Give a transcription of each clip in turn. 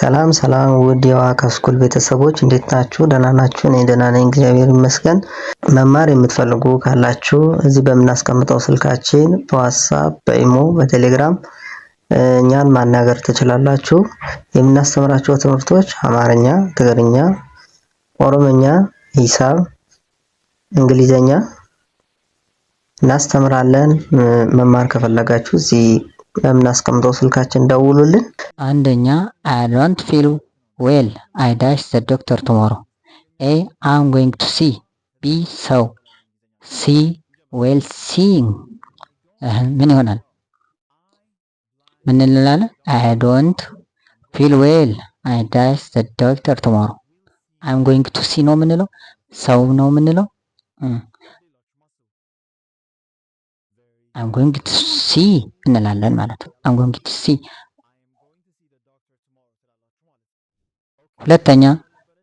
ሰላም ሰላም ውድ የዋካ ስኩል ቤተሰቦች እንዴት ናችሁ? ደህና ናችሁ? እኔ ደህና ነኝ፣ እግዚአብሔር ይመስገን። መማር የምትፈልጉ ካላችሁ እዚህ በምናስቀምጠው ስልካችን በዋትስአፕ፣ በኢሞ፣ በቴሌግራም እኛን ማናገር ትችላላችሁ። የምናስተምራቸው ትምህርቶች አማርኛ፣ ትግርኛ፣ ኦሮምኛ፣ ሂሳብ፣ እንግሊዘኛ እናስተምራለን። መማር ከፈለጋችሁ እዚህ በምናስቀምጠው ስልካችን ደውሉልን። አንደኛ I don't feel well. I dash the doctor tomorrow. A. I'm going to see. B. So. C. well seeing. ምን ይሆናል? ምን እንላለን? I don't feel well. I dash the doctor tomorrow. I'm going to see ነው ምንለው? ሰው ነው ምንለው? I'm going to see እንላለን ማለት ነው። I'm going to see። ሁለተኛ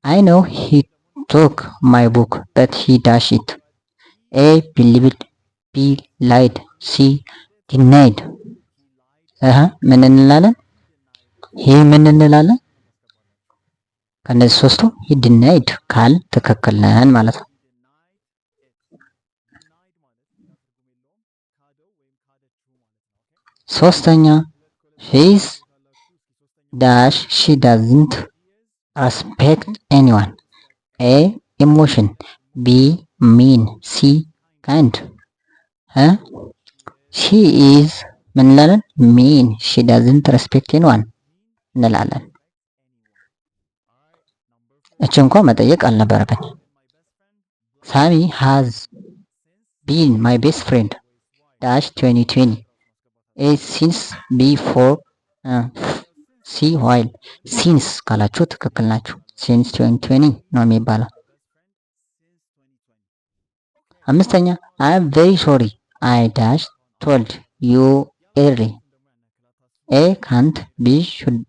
I know he took my book but he dashed it. A. believed. B. lied. C. denied. ምን እንላለን? ይሄ ምን እንላለን? ከነዚህ ሶስቱ he denied ካል ትክክል ነን ማለት ነው። ሶስተኛ she's dash she doesn't respect anyone. A. emotion. B. mean. C. kind. she is ምን እንላለን? mean. she doesn't respect anyone እንላለን። እቺ እንኳን መጠየቅ አልነበረብኝ። ሳሚ has been my best friend dash 2020. A. since. B. for. C. while. since ካላችሁ ትክክል ናችሁ። since 2020 ነው የሚባለው። አምስተኛ I am very sorry. I dash told you early. A. can't. B. should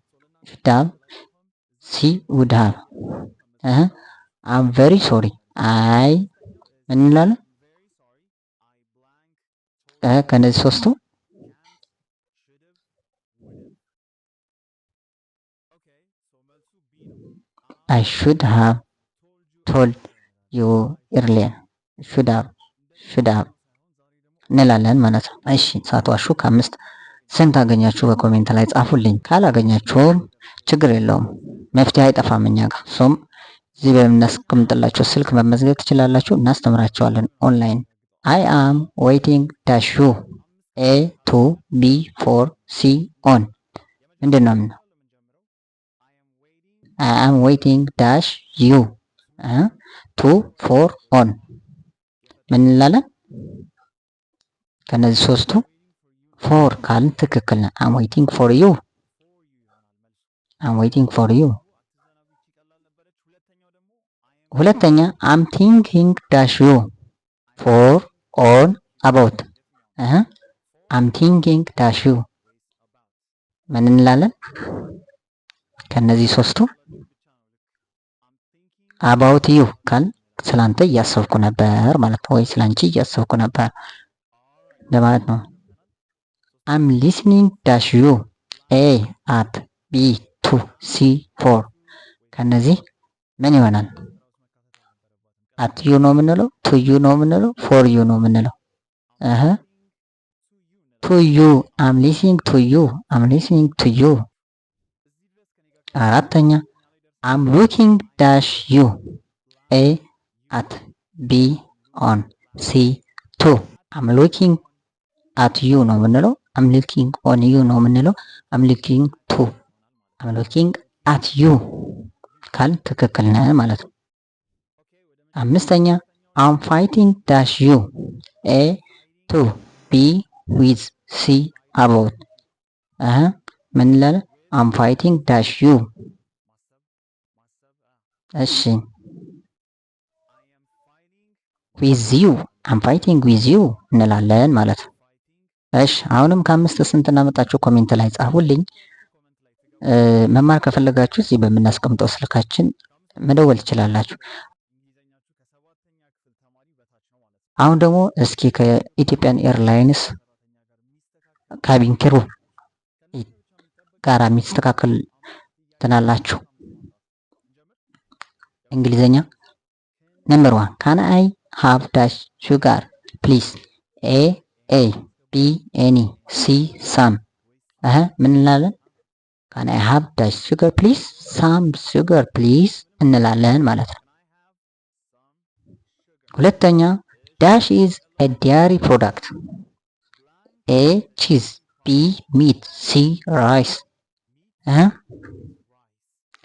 have. C. would have. I'm very sorry. I ምን እንላለን? ከነዚህ ሶስቱ I should have told you earlier. should have እንላለን ማለት ነው። እሺ ሳትዋሹ ከአምስት ስንት አገኛችሁ በኮሜንት ላይ ጻፉልኝ። ካላገኛችሁም ችግር የለውም፣ መፍትሄ አይጠፋም እኛ ጋር። እሱም እዚህ በምናስቀምጥላችሁ ስልክ መመዝገብ ትችላላችሁ፣ እናስተምራችኋለን ኦንላይን። I am waiting dash you. A. to. B. for. C. on. ምንድን ነው? I am waiting dash you. to. for. on. ምን እንላለን? ከነዚህ ሶስቱ for ካልን ትክክል ነው። I'm waiting for you. I'm waiting for you። ሁለተኛ I'm thinking dash you. for. on. about. I'm thinking dash you ምን እንላለን? ከነዚህ ሶስቱ about you ካል ስላንተ እያሰብኩ ነበር ማለት ነው፣ ወይ ስላንቺ እያሰብኩ ነበር ለማለት ነው። I'm listening dash you. A. at. B. to. C. for. ከነዚህ ምን ይሆናል? at you ነው የምንለው? to you ነው የምንለው? for you ነው የምንለው? to you. I'm listening to you. I'm listening to you። አራተኛ I'm looking dash you. A. at. B. on. C. to. I'm looking at you ነው የምንለው? I'm looking on you ነው የምንለው? I'm looking to. I'm looking at you ካል ትክክል ነህ ማለት ነው። አምስተኛ I'm fighting dash you. A. to. B. with. C. about. ምን እንላለን? I'm fighting dash you። እሺ with you. I'm fighting with you እንላለን ማለት ነው። እሺ አሁንም ከአምስት ስንት እናመጣችሁ ኮሜንት ላይ ጻፉልኝ። መማር ከፈለጋችሁ እዚህ በምናስቀምጠው ስልካችን መደወል ትችላላችሁ። አሁን ደግሞ እስኪ ከኢትዮጵያን ኤርላይንስ ካቢን ክሩ ጋራ የሚስተካከል ትናላችሁ። እንግሊዘኛ ነምበር 1 ካን አይ ሃቭ ዳሽ ሹጋር ፕሊዝ ኤ ቢ ኤኒ ሲ ሳም ምን እንላለን? ካን አይ ሃቭ ዳሽ ሹገር ፕሊዝ ሳም ሹገር ፕሊዝ እንላለን ማለት ነው። ሁለተኛ ዳሽ ኢዝ ኤ ዲያሪ ፕሮዳክት ኤ ቺዝ ቢ ሚት ሲ ራይስ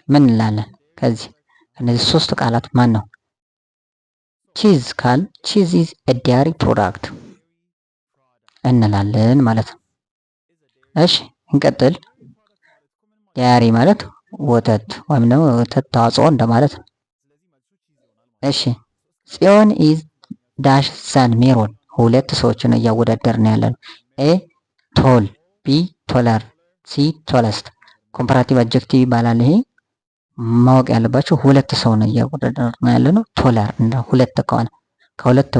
ምን እንላለን? ከዚህ እነዚህ ሶስት ቃላት ማን ነው? ቺዝ ካል ቺዝ ኢዝ ኤ ዲያሪ ፕሮዳክት እንላለን ማለት ነው። እሺ እንቀጥል። ዲያሪ ማለት ወተት ወይም ደግሞ ወተት ተዋጽኦ እንደማለት ነው። እሺ ጽዮን ኢዝ ዳሽ ዛን ሜሮን ሁለት ሰዎችን እያወዳደርን ያለን ኤ ቶል ቢ ቶለር ሲ ቶለስት ኮምፓራቲቭ አድጀክቲቭ ይባላል። ይሄ ማወቅ ያለባቸው ሁለት ሰው ነው እያወዳደርን ያለ ነው። ቶለር እንደ ሁለት ከሆነ ከሁለት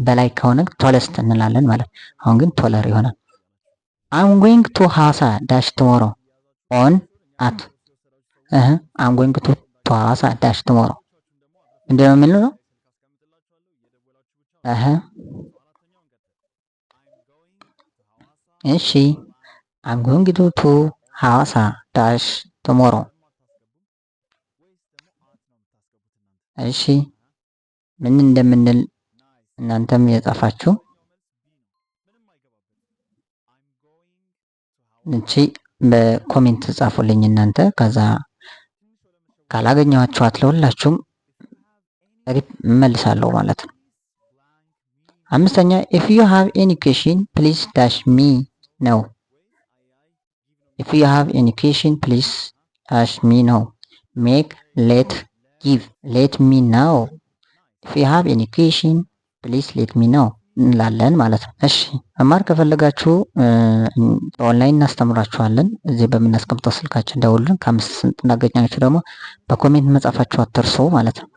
በላይ ከሆነ ቶለስት እንላለን ማለት። አሁን ግን ቶለር ይሆናል። I'm going to Hasa dash tomorrow on at I'm going to Hasa dash tomorrow እንደው ምን ነው? እሺ I'm going to Hasa dash tomorrow እሺ ምን እንደምንል እናንተም የጻፋችሁ እንቺ በኮሜንት ጻፉልኝ እናንተ። ከዛ ካላገኘኋችኋት ለሁላችሁም መልሳለሁ ማለት ነው። አምስተኛ if you have any question please dash me now if you have any question please dash me now make let give let me know if you have any question please let me know እንላለን ማለት ነው። እሺ መማር ከፈለጋችሁ ኦንላይን እናስተምራችኋለን። እዚህ በምናስቀምጠው ስልካችን ደውሉልን። ከ5 ስንት እናገኛችሁ ደግሞ በኮሜንት መጻፋችሁ አትርሱ ማለት ነው።